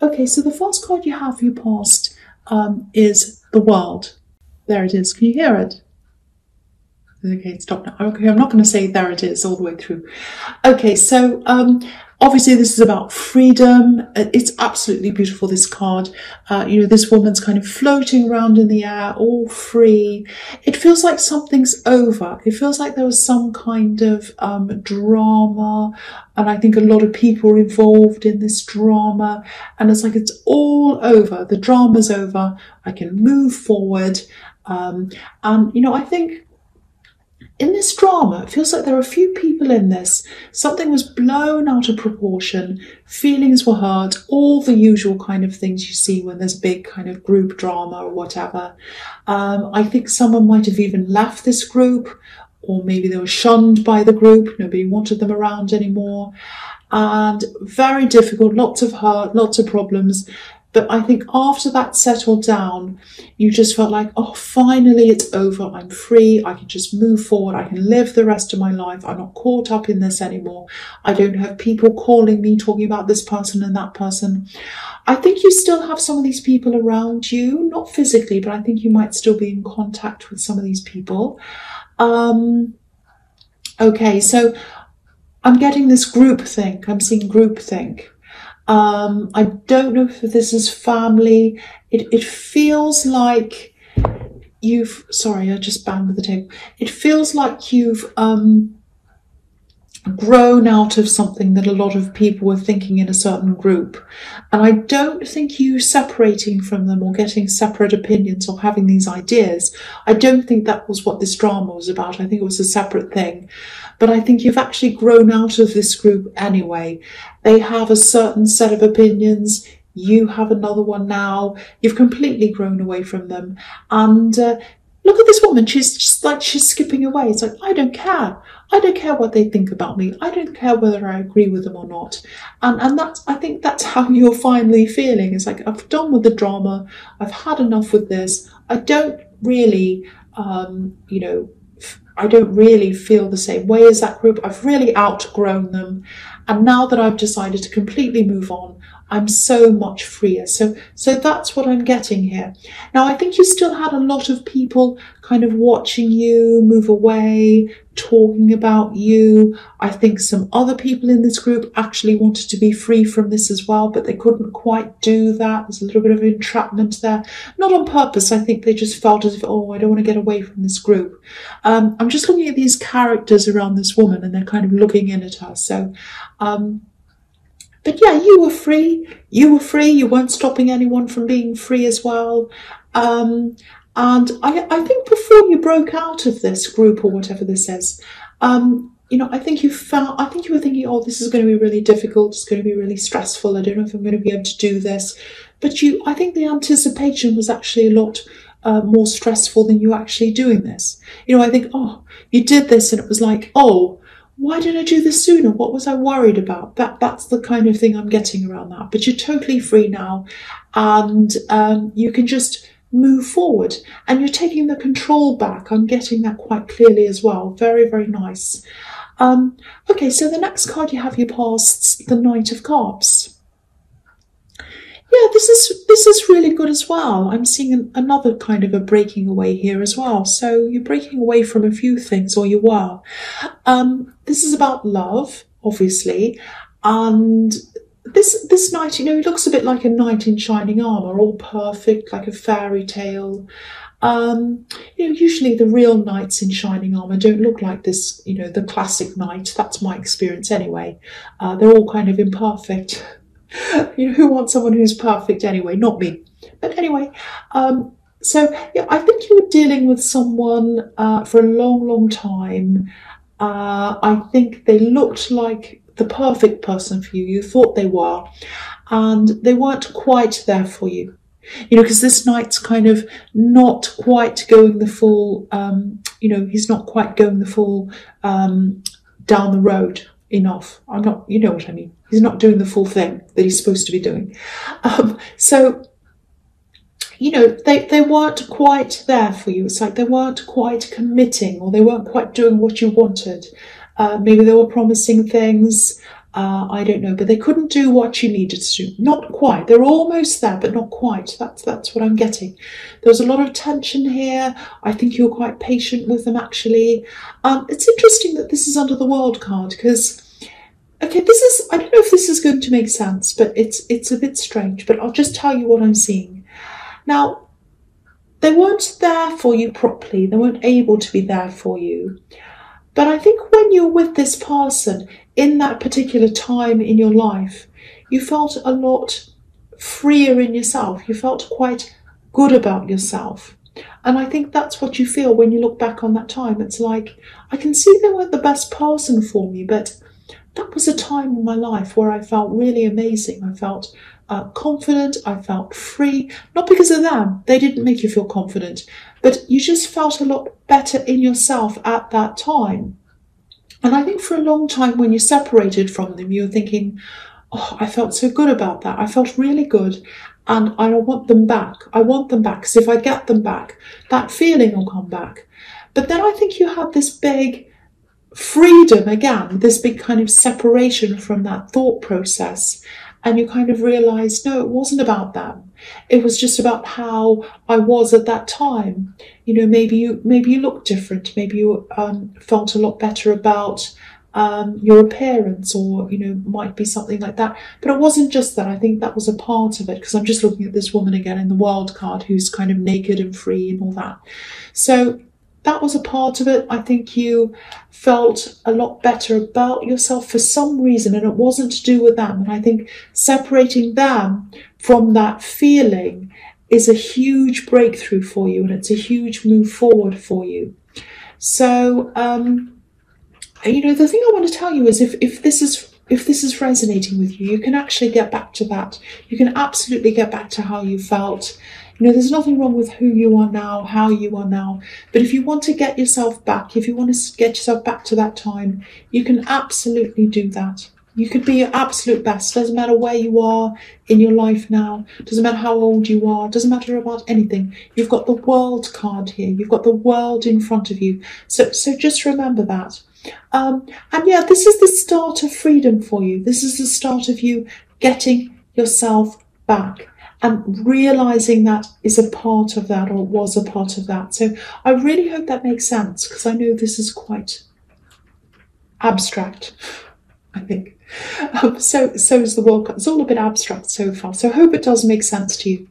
Okay, so the first card you have for your past is the World. There it is. Can you hear it? Okay, stop now. Okay, I'm not going to say there it is all the way through. Okay, so obviously this is about freedom. It's absolutely beautiful, this card. This woman's kind of floating around in the air, all free. It feels like something's over. It feels like there was some kind of drama, and I think a lot of people are involved in this drama, and it's like it's all over. The drama's over. I can move forward. I think in this drama, it feels like there are a few people in this. Something was blown out of proportion, feelings were hurt, all the usual kind of things you see when there's big kind of group drama or whatever. I think someone might have even left this group, or maybe they were shunned by the group, nobody wanted them around anymore. And very difficult, lots of hurt, lots of problems. But I think after that settled down, you just felt like, oh, finally it's over. I'm free. I can just move forward. I can live the rest of my life. I'm not caught up in this anymore. I don't have people calling me, talking about this person and that person. I think you still have some of these people around you, not physically, but I think you might still be in contact with some of these people. Okay, so I'm getting this groupthink. I'm seeing groupthink. I don't know if this is family. It feels like sorry, I just banged with the table. It feels like you've grown out of something that a lot of people were thinking in a certain group. And I don't think you separating from them or getting separate opinions or having these ideas, I don't think that was what this drama was about. I think it was a separate thing. But I think you've actually grown out of this group anyway. They have a certain set of opinions. You have another one now. You've completely grown away from them. And look at this woman. She's just like, she's skipping away. It's like, I don't care. I don't care what they think about me. I don't care whether I agree with them or not. And that's, I think that's how you're finally feeling. It's like, I've done with the drama. I've had enough with this. I don't really, I don't really feel the same way as that group. I've really outgrown them. And now that I've decided to completely move on, I'm so much freer. So that's what I'm getting here. Now, I think you still had a lot of people kind of watching you move away, talking about you. I think some other people in this group actually wanted to be free from this as well, but they couldn't quite do that. There's a little bit of entrapment there. Not on purpose. I think they just felt as if, oh, I don't want to get away from this group. I'm just looking at these characters around this woman, and they're kind of looking in at her. So, but yeah, you were free. You were free. You weren't stopping anyone from being free as well. And I think before you broke out of this group or whatever this is, I think you were thinking, oh, this is going to be really difficult. It's going to be really stressful. I don't know if I'm going to be able to do this. But I think the anticipation was actually a lot more stressful than you actually doing this. I think, oh, you did this and it was like, oh, why didn't I do this sooner? What was I worried about? That's the kind of thing I'm getting around that. But you're totally free now, and you can just move forward, and you're taking the control back. I'm getting that quite clearly as well. Very, very nice. Okay, so the next card you have your past, the Knight of Cups. Yeah, this is really good as well. I'm seeing another kind of a breaking away here as well. So you're breaking away from a few things, or you were. This is about love, obviously, and this knight, he looks a bit like a knight in shining armour, all perfect, like a fairy tale. Usually the real knights in shining armour don't look like this, the classic knight. That's my experience anyway. They're all kind of imperfect. Who wants someone who's perfect anyway? Not me. But anyway, so yeah, I think you were dealing with someone for a long, long time. I think they looked like the perfect person for you. You thought they were, and they weren't quite there for you. Because this knight's kind of not quite going the full, he's not quite going the full down the road enough. I'm not, you know what I mean. He's not doing the full thing that he's supposed to be doing. They weren't quite there for you. It's like they weren't quite committing, or they weren't quite doing what you wanted. Maybe they were promising things. I don't know, but they couldn't do what you needed to do. Not quite. They're almost there, but not quite. That's what I'm getting. There was a lot of tension here. I think you were quite patient with them, actually. It's interesting that this is under the World card, because, okay, I don't know if this is going to make sense, but it's a bit strange, but I'll just tell you what I'm seeing. Now, they weren't there for you properly. They weren't able to be there for you. But I think when you're with this person in that particular time in your life, you felt a lot freer in yourself. You felt quite good about yourself. And I think that's what you feel when you look back on that time. It's like, I can see they weren't the best person for me, but that was a time in my life where I felt really amazing. I felt confident. I felt free. Not because of them. They didn't make you feel confident. But you just felt a lot better in yourself at that time. And I think for a long time when you separated from them, you were thinking, oh, I felt so good about that. I felt really good. And I want them back. I want them back. Because if I get them back, that feeling will come back. But then I think you had this big freedom again, this big kind of separation from that thought process. And you kind of realised, no, it wasn't about them. It was just about how I was at that time. You know, maybe you looked different. Maybe you felt a lot better about your appearance, or, you know, might be something like that. But it wasn't just that. I think that was a part of it, because I'm just looking at this woman again in the World card who's kind of naked and free and all that. So that was a part of it. I think you felt a lot better about yourself for some reason, and it wasn't to do with them. And I think separating them from that feeling is a huge breakthrough for you, and it's a huge move forward for you. So, you know, the thing I want to tell you is if this is resonating with you, you can actually get back to that. You can absolutely get back to how you felt. You know, there's nothing wrong with who you are now, how you are now. But if you want to get yourself back, if you want to get yourself back to that time, you can absolutely do that. You could be your absolute best. Doesn't matter where you are in your life now. Doesn't matter how old you are. Doesn't matter about anything. You've got the World card here. You've got the world in front of you. So just remember that. And yeah, this is the start of freedom for you. This is the start of you getting yourself back. And realising that is a part of that, or was a part of that. So I really hope that makes sense, because I know this is quite abstract, I think. So is the World Cup. It's all a bit abstract so far. So I hope it does make sense to you.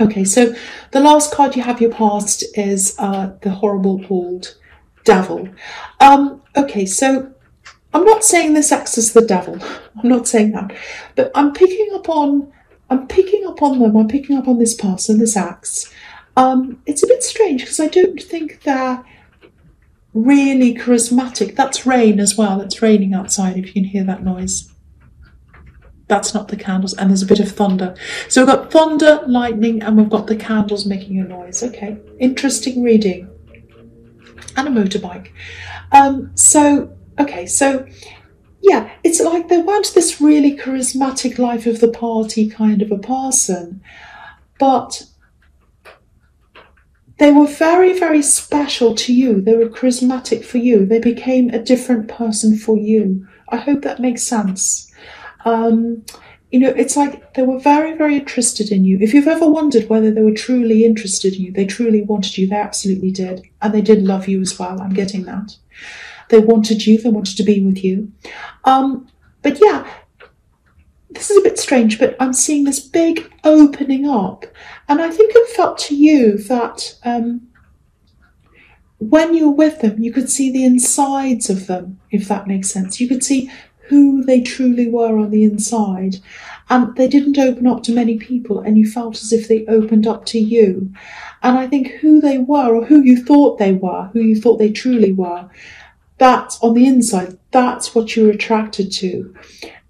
Okay, so the last card you have your past is the horrible old devil. Okay, so I'm not saying this acts as the devil. I'm not saying that. But I'm picking up on them. I'm picking up on this person, this axe. It's a bit strange, because I don't think they're really charismatic. That's rain as well. It's raining outside, if you can hear that noise. That's not the candles, and there's a bit of thunder. So we've got thunder, lightning, and we've got the candles making a noise. Okay, interesting reading. And a motorbike. So yeah, it's like they weren't this really charismatic life of the party kind of a person, but they were very, very special to you. They were charismatic for you. They became a different person for you. I hope that makes sense. You know, it's like they were very, very interested in you. If you've ever wondered whether they were truly interested in you, they truly wanted you. They absolutely did. And they did love you as well. I'm getting that. They wanted you. They wanted to be with you. But yeah, this is a bit strange, but I'm seeing this big opening up. And I think it felt to you that when you were with them, you could see the insides of them, if that makes sense. You could see who they truly were on the inside. And they didn't open up to many people, and you felt as if they opened up to you. And I think who they were, or who you thought they were, who you thought they truly were, that's on the inside. That's what you were attracted to.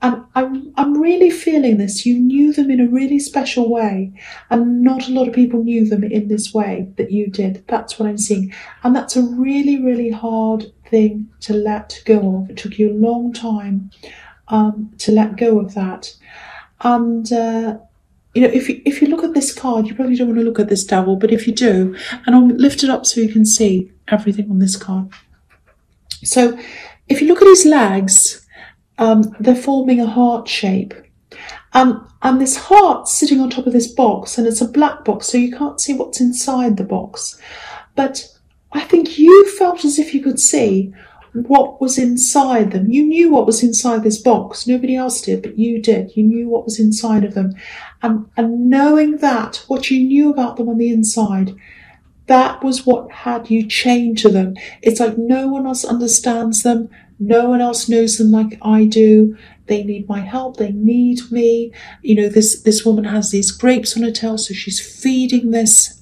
And I'm really feeling this. You knew them in a really special way, and not a lot of people knew them in this way that you did. That's what I'm seeing. And that's a really, really hard thing to let go of. It took you a long time to let go of that. And you know, if you look at this card, you probably don't want to look at this devil, but if you do, and I'll lift it up so you can see everything on this card. So if you look at his legs, they're forming a heart shape. And this heart's sitting on top of this box, and it's a black box, so you can't see what's inside the box. But I think you felt as if you could see what was inside them. You knew what was inside this box. Nobody else did, but you did. You knew what was inside of them. And knowing that, what you knew about them on the inside, that was what had you chained to them. It's like no one else understands them. No one else knows them like I do. They need my help. They need me. You know, this woman has these grapes on her tail, so she's feeding this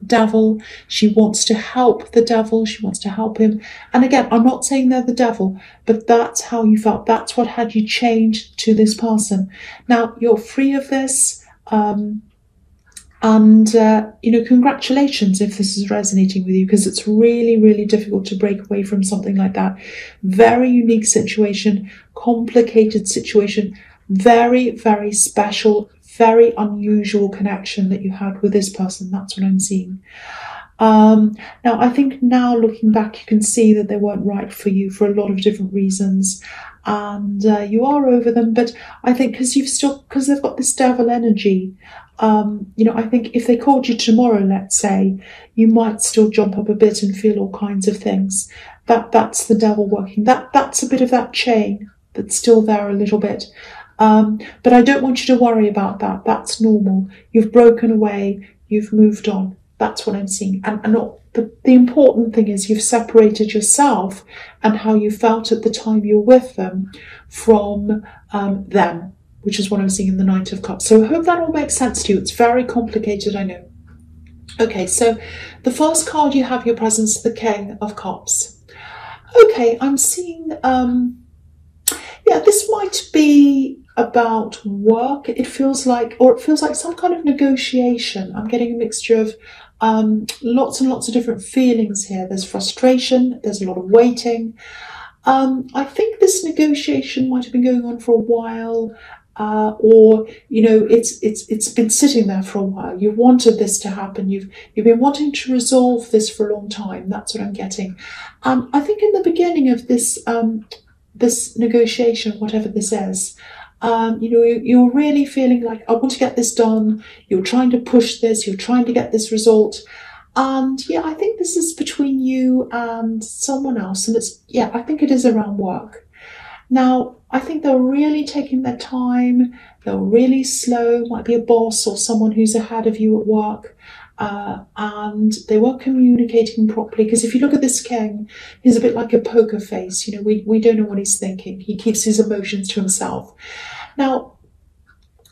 devil. She wants to help the devil. She wants to help him. And again, I'm not saying they're the devil, but that's how you felt. That's what had you chained to this person. Now, you're free of this. Congratulations if this is resonating with you, because it's really, really difficult to break away from something like that. Very unique situation, complicated situation, very, very special, very unusual connection that you had with this person. That's what I'm seeing. Now, I think now looking back, you can see that they weren't right for you for a lot of different reasons. And you are over them, but I think because they've got this devil energy, I think if they called you tomorrow, let's say, you might still jump up a bit and feel all kinds of things. That's the devil working. That's a bit of that chain that's still there a little bit. But I don't want you to worry about that. That's normal. You've broken away. You've moved on. That's what I'm seeing. The important thing is you've separated yourself and how you felt at the time you were with them from them, which is what I'm seeing in the Knight of Cups. So I hope that all makes sense to you. It's very complicated, I know. Okay, so the first card you have your presence, the King of Cups. Okay, I'm seeing, this might be about work. It feels like some kind of negotiation. I'm getting a mixture of lots and lots of different feelings here. There's frustration, there's a lot of waiting. I think this negotiation might have been going on for a while, or it's been sitting there for a while. You wanted this to happen. You've been wanting to resolve this for a long time. That's what I'm getting. I think in the beginning of this this negotiation, whatever this is, you're really feeling like, I want to get this done. You're trying to push this. You're trying to get this result. And I think this is between you and someone else. And I think it is around work. Now, I think they're really taking their time. They're really slow. Might be a boss or someone who's ahead of you at work. And they weren't communicating properly, because if you look at this king, he's a bit like a poker face. We don't know what he's thinking. He keeps his emotions to himself. Now,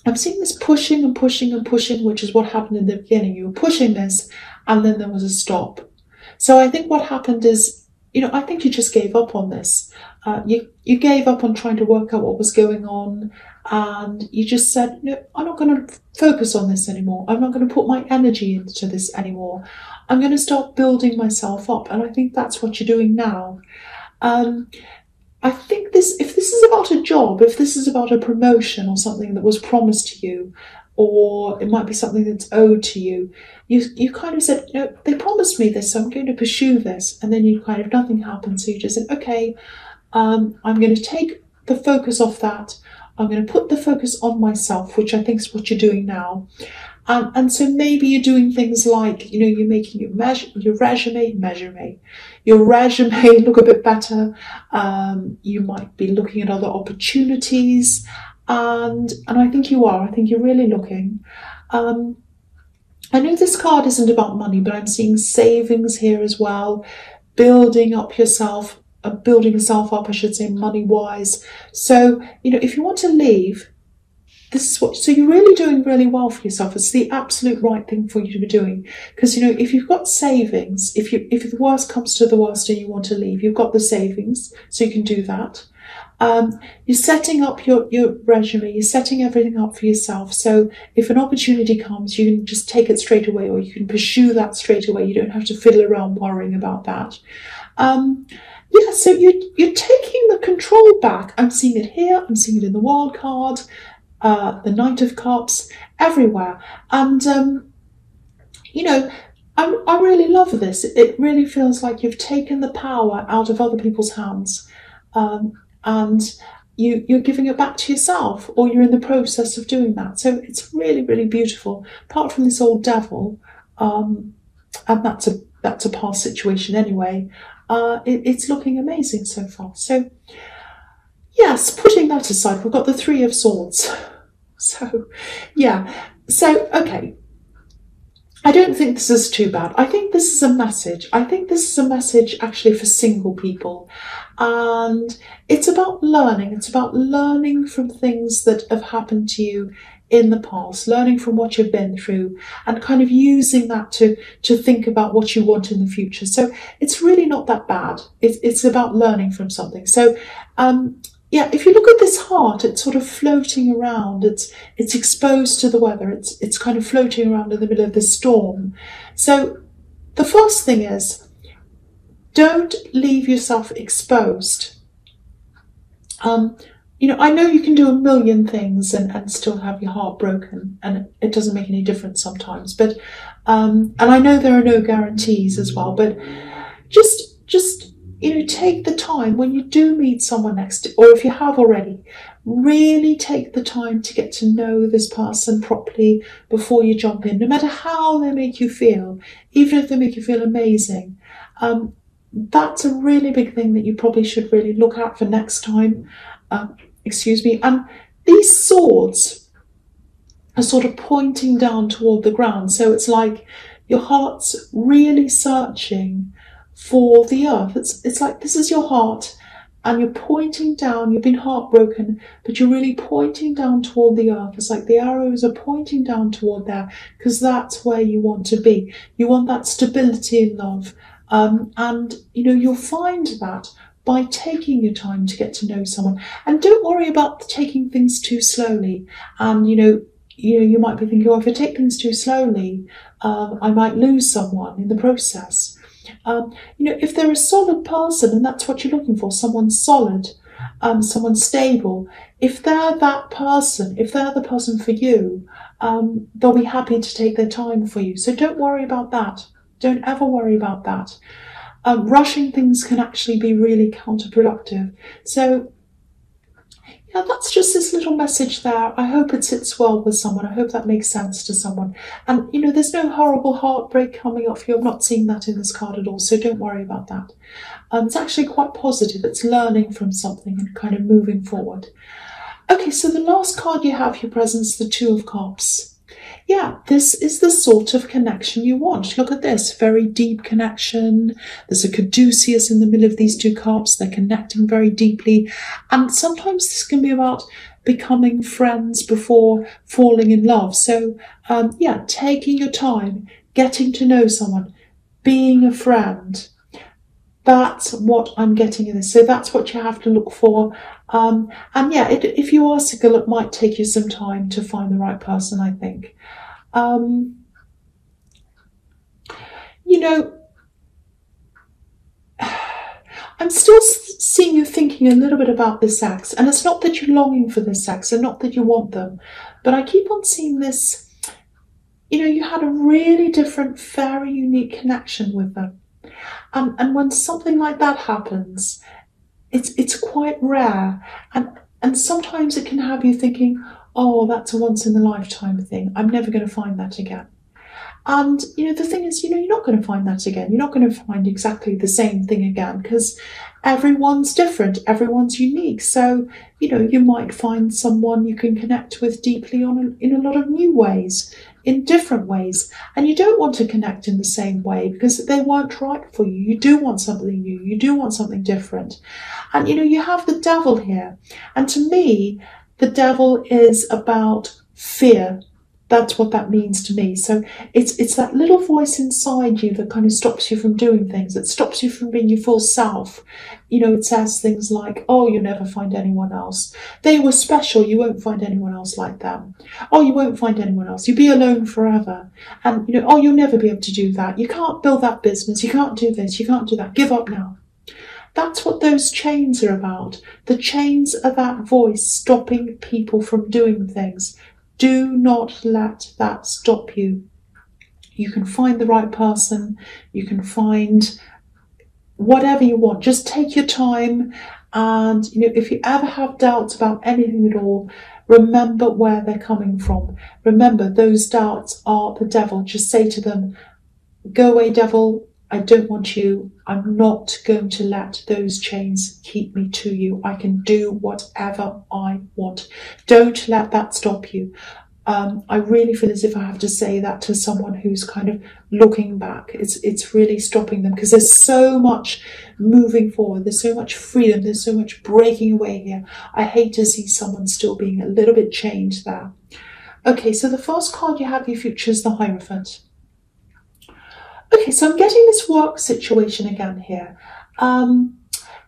I'm seeing this pushing and pushing and pushing, which is what happened in the beginning. You were pushing this, and then there was a stop. So I think what happened is, I think you just gave up on this. You gave up on trying to work out what was going on, and you just said, no, I'm not going to focus on this anymore. I'm not going to put my energy into this anymore. I'm going to start building myself up. And I think that's what you're doing now. I think if this is about a job, if this is about a promotion or something that was promised to you, or it might be something that's owed to you, you kind of said, they promised me this, so I'm going to pursue this. And then nothing happened. So you just said, okay, I'm going to take the focus off that. I'm going to put the focus on myself, which I think is what you're doing now. And so maybe you're doing things like, you're making your resume look a bit better. You might be looking at other opportunities. And I think you are. I think you're really looking. I know this card isn't about money, but I'm seeing savings here as well. Building yourself up, I should say, money-wise. So, if you want to leave, so you're really doing really well for yourself. It's the absolute right thing for you to be doing. Because, if you've got savings, if the worst comes to the worst and you want to leave, you've got the savings, so you can do that. You're setting up your resume, you're setting everything up for yourself. So if an opportunity comes, you can just take it straight away, or you can pursue that straight away. You don't have to fiddle around worrying about that. So you're taking the control back. I'm seeing it here. I'm seeing it in the wild card, the Knight of Cups, everywhere. And, I really love this. It really feels like you've taken the power out of other people's hands. And you're giving it back to yourself, or you're in the process of doing that. So it's really, really beautiful. Apart from this old devil, and that's a past situation anyway. It's looking amazing so far. So yes, putting that aside, we've got the Three of Swords. So yeah. So okay. I don't think this is too bad. I think this is a message. I think this is a message actually for single people. And it's about learning. It's about learning from things that have happened to you in the past, learning from what you've been through, and kind of using that to think about what you want in the future. So it's really not that bad. It's about learning from something. So yeah, if you look at this heart, it's sort of floating around. It's exposed to the weather. It's kind of floating around in the middle of the storm. So the first thing is, don't leave yourself exposed. I know you can do a million things and still have your heart broken, and it doesn't make any difference sometimes. But and I know there are no guarantees as well. But just take the time when you do meet someone next, or if you have already, really take the time to get to know this person properly before you jump in, no matter how they make you feel, even if they make you feel amazing. That's a really big thing that you probably should really look out for next time. Excuse me. And these swords are sort of pointing down toward the ground. So it's like your heart's really searching for the earth. It's like this is your heart, and you're pointing down. You've been heartbroken, but you're really pointing down toward the earth. It's like the arrows are pointing down toward there, because that's where you want to be. You want that stability in love. And you'll find that by taking your time to get to know someone. And don't worry about taking things too slowly. And you might be thinking, if I take things too slowly, I might lose someone in the process. If they're a solid person, and that's what you're looking for, someone solid, someone stable, if they're that person, if they're the person for you, they'll be happy to take their time for you. So don't worry about that. Don't ever worry about that. Rushing things can actually be really counterproductive. So that's just this little message there. I hope it sits well with someone. I hope that makes sense to someone. And, there's no horrible heartbreak coming off you. I'm not seeing that in this card at all, so don't worry about that. It's actually quite positive. It's learning from something and kind of moving forward. Okay, so the last card you have here present is the Two of Cups. Yeah, this is the sort of connection you want. Look at this, very deep connection. There's a caduceus in the middle of these two cups. They're connecting very deeply. And sometimes this can be about becoming friends before falling in love. So, taking your time, getting to know someone, being a friend. That's what I'm getting in this. So that's what you have to look for. If you are single, it might take you some time to find the right person, I think. I'm still seeing you thinking a little bit about this ex, and it's not that you're longing for this ex and not that you want them, but I keep on seeing this, you had a really different, very unique connection with them. And when something like that happens, it's quite rare, and sometimes it can have you thinking, oh, that's a once in a lifetime thing. I'm never going to find that again. And, the thing is, you're not going to find that again. You're not going to find exactly the same thing again, because everyone's different. Everyone's unique. So, you might find someone you can connect with deeply in a lot of new ways, in different ways. And you don't want to connect in the same way because they weren't right for you. You do want something new. You do want something different. And, you have the devil here. And to me, the devil is about fear. That's what that means to me. So it's that little voice inside you that kind of stops you from doing things. It stops you from being your full self. It says things like, oh, you'll never find anyone else. They were special. You won't find anyone else like them. Oh, you won't find anyone else. You'll be alone forever. And, oh, you'll never be able to do that. You can't build that business. You can't do this. You can't do that. Give up now. That's what those chains are about. The chains are that voice stopping people from doing things. Do not let that stop you. You can find the right person. You can find whatever you want. Just take your time And, if you ever have doubts about anything at all, remember where they're coming from. Remember, those doubts are the devil. Just say to them, go away, devil. I don't want you. I'm not going to let those chains keep me to you. I can do whatever I want. Don't let that stop you. I really feel as if I have to say that to someone who's kind of looking back. It's really stopping them, because there's so much moving forward. There's so much freedom. There's so much breaking away here. I hate to see someone still being a little bit chained there. Okay, so the first card you have, your future, is the Hierophant. Okay, so I'm getting this work situation again here.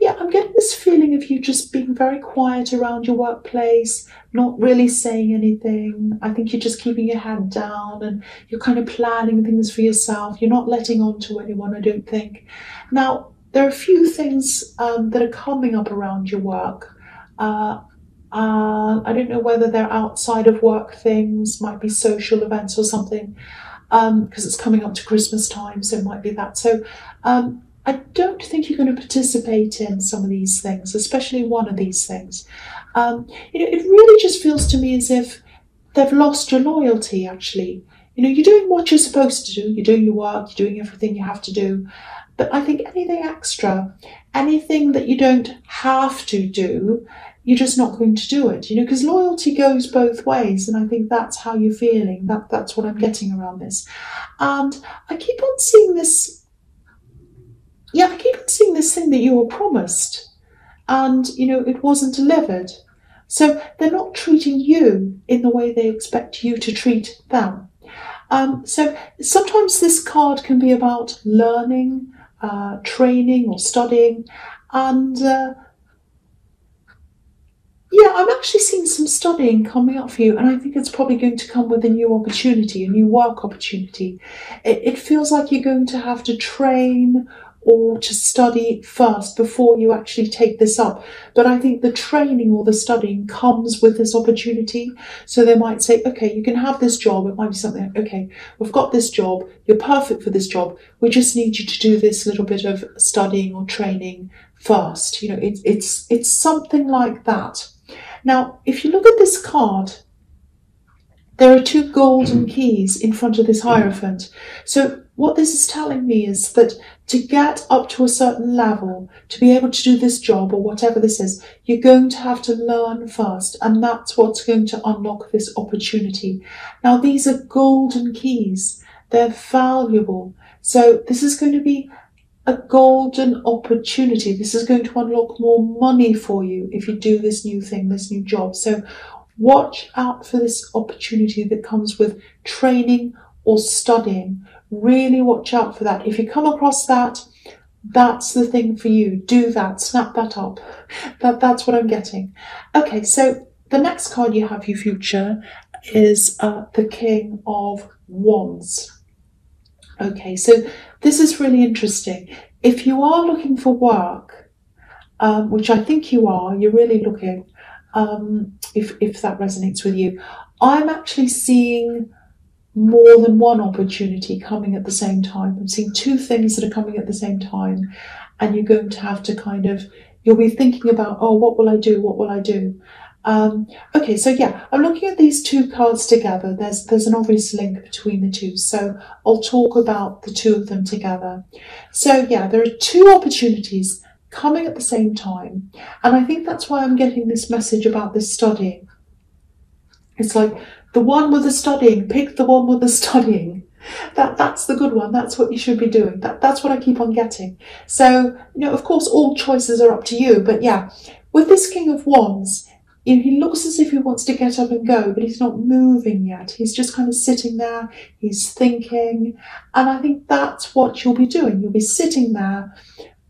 Yeah, I'm getting this feeling of you just being very quiet around your workplace, not really saying anything. I think you're just keeping your head down and you're kind of planning things for yourself. You're not letting on to anyone, I don't think. Now, there are a few things that are coming up around your work. I don't know whether they're outside of work things, might be social events or something, because it's coming up to Christmas time, so it might be that. So I don't think you're going to participate in some of these things, especially one of these things. It really just feels to me as if they've lost your loyalty, actually. You're doing what you're supposed to do. You're doing your work, you're doing everything you have to do. But I think anything extra, anything that you don't have to do, you're just not going to do it, because loyalty goes both ways, and I think that's how you're feeling. That's what I'm getting around this. And I keep on seeing this. Yeah, I keep on seeing this thing that you were promised, and, it wasn't delivered. So they're not treating you in the way they expect you to treat them. So sometimes this card can be about learning, training or studying, and yeah, I'm actually seeing some studying coming up for you, and I think it's probably going to come with a new opportunity, a new work opportunity. It feels like you're going to have to train or to study first before you actually take this up. But I think the training or the studying comes with this opportunity. So they might say, okay, you can have this job. It might be something, okay, we've got this job. You're perfect for this job. We just need you to do this little bit of studying or training first. It's something like that. Now, if you look at this card, there are two golden keys in front of this Hierophant. So what this is telling me is that to get up to a certain level, to be able to do this job or whatever this is, you're going to have to learn first. And that's what's going to unlock this opportunity. Now, these are golden keys. They're valuable. So this is going to be a golden opportunity. This is going to unlock more money for you if you do this new thing, this new job. So watch out for this opportunity that comes with training or studying. Really watch out for that. If you come across that, that's the thing for you. Do that. Snap that up. That's what I'm getting. Okay, so the next card you have, your future, is the King of Wands. Okay, so this is really interesting. If you are looking for work, which I think you are, you're really looking, if that resonates with you, I'm actually seeing more than one opportunity coming at the same time. I'm seeing two things that are coming at the same time, and you're going to have to you'll be thinking about, oh, what will I do? What will I do? Okay, so yeah, I'm looking at these two cards together. There's an obvious link between the two, so I'll talk about the two of them together. So yeah, there are two opportunities coming at the same time, and I think that's why I'm getting this message about this studying. It's like the one with the studying, pick the one with the studying. That's the good one. That's what you should be doing. That's what I keep on getting. So, of course, all choices are up to you, but yeah, with this King of Wands, he looks as if he wants to get up and go, but he's not moving yet. He's just kind of sitting there. He's thinking. And I think that's what you'll be doing. You'll be sitting there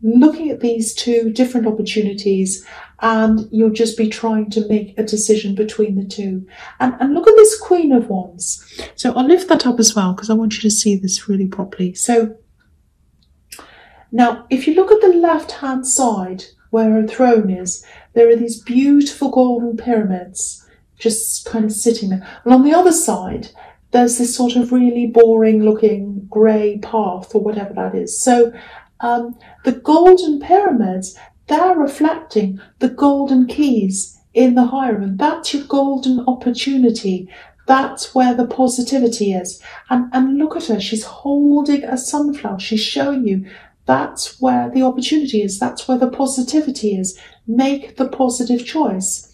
looking at these two different opportunities, and you'll just be trying to make a decision between the two. And look at this Queen of Wands. So I'll lift that up as well, because I want you to see this really properly. So now, if you look at the left-hand side where her throne is, there are these beautiful golden pyramids just kind of sitting there. And on the other side, there's this sort of really boring looking grey path or whatever that is. So the golden pyramids, they're reflecting the golden keys in the Hierophant. That's your golden opportunity. That's where the positivity is. And look at her. She's holding a sunflower. She's showing you that's where the opportunity is. That's where the positivity is. Make the positive choice.